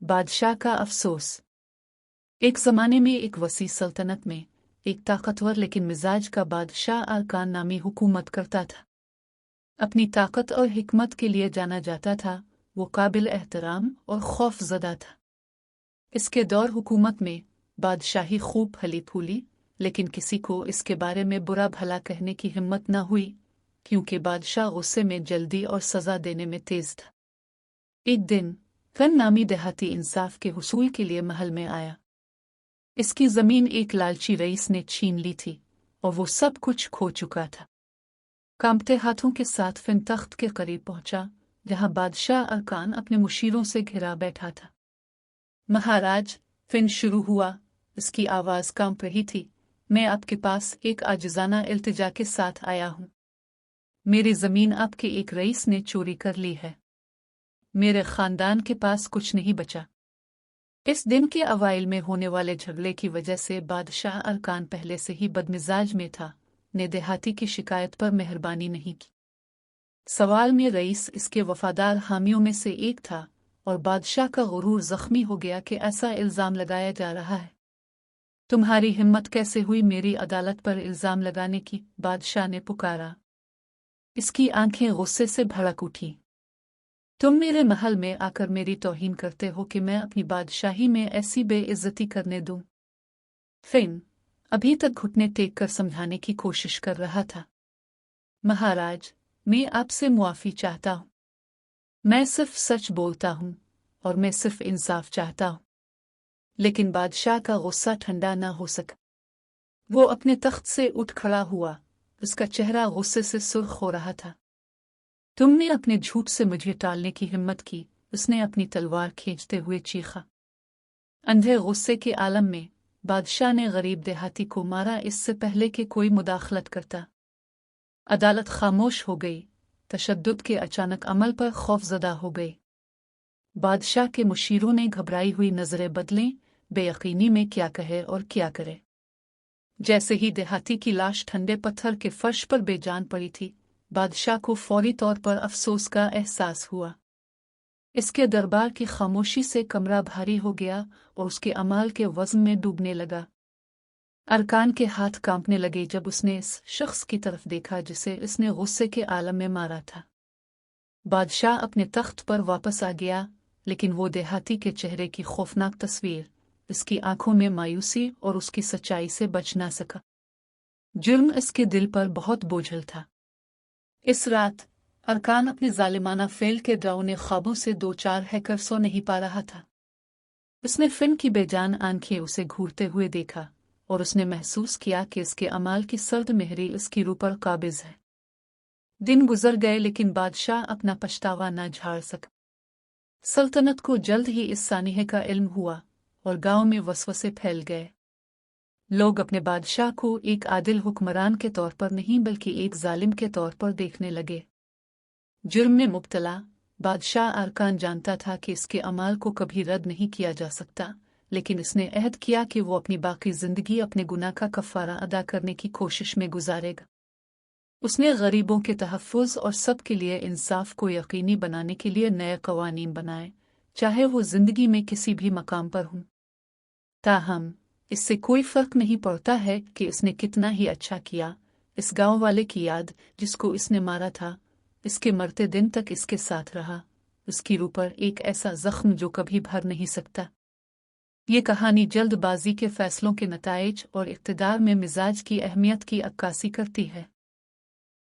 बादशाह का अफसोस। एक ज़माने में एक वसी सल्तनत में एक ताकतवर लेकिन मिजाज का बादशाह अरकान नामी हुकूमत करता था। अपनी ताकत और हिकमत के लिए जाना जाता था। वो काबिल एहतराम और खौफज़दा था। इसके दौर हुकूमत में बादशाही खूब फली फूली, लेकिन किसी को इसके बारे में बुरा भला कहने की हिम्मत न हुई, क्योंकि बादशाह गुस्से में जल्दी और सज़ा देने में तेज था। एक दिन फन नामी देहाती इंसाफ के हुसूल के लिए महल में आया। इसकी जमीन एक लालची रईस ने छीन ली थी और वो सब कुछ खो चुका था। कांपते हाथों के साथ फिन तख्त के करीब पहुंचा, जहां बादशाह अरकान अपने मुशीरों से घिरा बैठा था। महाराज, फिन शुरू हुआ। इसकी आवाज कांप रही थी। मैं आपके पास एक आजिजाना इल्तिजा के साथ आया हूं। मेरी जमीन आपके एक रईस ने चोरी कर ली है। मेरे खानदान के पास कुछ नहीं बचा। इस दिन के अवाइल में होने वाले झगड़े की वजह से बादशाह अरकान पहले से ही बदमिजाज में था, ने देहाती की शिकायत पर मेहरबानी नहीं की। सवाल में रईस इसके वफादार हामियों में से एक था और बादशाह का गुरूर जख्मी हो गया कि ऐसा इल्जाम लगाया जा रहा है। तुम्हारी हिम्मत कैसे हुई मेरी अदालत पर इल्जाम लगाने की? बादशाह ने पुकारा। इसकी आंखें गुस्से से भड़क उठी। तुम मेरे महल में आकर मेरी तौहीन करते हो कि मैं अपनी बादशाही में ऐसी बेइज्जती करने दूं? फिन अभी तक घुटने टेक कर समझाने की कोशिश कर रहा था। महाराज, मैं आपसे मुआफ़ी चाहता हूं। मैं सिर्फ सच बोलता हूं और मैं सिर्फ इंसाफ चाहता हूं। लेकिन बादशाह का गुस्सा ठंडा न हो सका। वो अपने तख्त से उठ खड़ा हुआ। उसका चेहरा गुस्से से सुर्ख हो रहा था। तुमने अपने झूठ से मुझे टालने की हिम्मत की, उसने अपनी तलवार खींचते हुए चीखा। अंधे गुस्से के आलम में बादशाह ने गरीब देहाती को मारा, इससे पहले कि कोई मुदाखलत करता। अदालत खामोश हो गई। तशद्दुद के अचानक अमल पर खौफजदा हो गई। बादशाह के मुशीरों ने घबराई हुई नजरें बदलें, बेयकीनी में क्या कहे और क्या करे। जैसे ही देहाती की लाश ठंडे पत्थर के फर्श पर बेजान पड़ी थी, बादशाह को फौरी तौर पर अफसोस का एहसास हुआ। इसके दरबार की खामोशी से कमरा भारी हो गया और उसके अमाल के वज़न में डूबने लगा। अरकान के हाथ कांपने लगे जब उसने इस शख्स की तरफ देखा जिसे इसने गुस्से के आलम में मारा था। बादशाह अपने तख्त पर वापस आ गया, लेकिन वो देहाती के चेहरे की खौफनाक तस्वीर इसकी आंखों में मायूसी और उसकी सच्चाई से बच ना सका। जुर्म इसके दिल पर बहुत बोझल था। इस रात अरकान अपने जालिमाना फेल के डरावने ख्वाबों से दो चार हैकर सो नहीं पा रहा था। उसने फिन की बेजान आंखें उसे घूरते हुए देखा और उसने महसूस किया कि इसके अमाल की सर्द मेहरी उसकी रूह पर काबिज है। दिन गुजर गए, लेकिन बादशाह अपना पछतावा न झाड़ सका। सल्तनत को जल्द ही इस सानिहे का इल्म हुआ और गांव में वसवसे फैल गए। लोग अपने बादशाह को एक आदिल हुक्मरान के तौर पर नहीं बल्कि एक जालिम के तौर पर देखने लगे। जुर्म में मुब्तला बादशाह अरकान जानता था कि इसके अमाल को कभी रद्द नहीं किया जा सकता, लेकिन इसने अहद किया कि वो अपनी बाकी जिंदगी अपने गुनाह का कफ़ारा अदा करने की कोशिश में गुजारेगा। उसने गरीबों के तहफ़्फ़ुज़ और सब के लिए इंसाफ को यकीनी बनाने के लिए नए क़वानीन बनाए, चाहे वो ज़िंदगी में किसी भी मकाम पर हों। ताहम इससे कोई फ़र्क नहीं पड़ता है कि इसने कितना ही अच्छा किया। इस गांव वाले की याद, जिसको इसने मारा था, इसके मरते दिन तक इसके साथ रहा। उसकी रूह पर एक ऐसा ज़ख्म जो कभी भर नहीं सकता। ये कहानी जल्दबाजी के फ़ैसलों के नताइज और इक़्तिदार में मिजाज की अहमियत की अक्कासी करती है।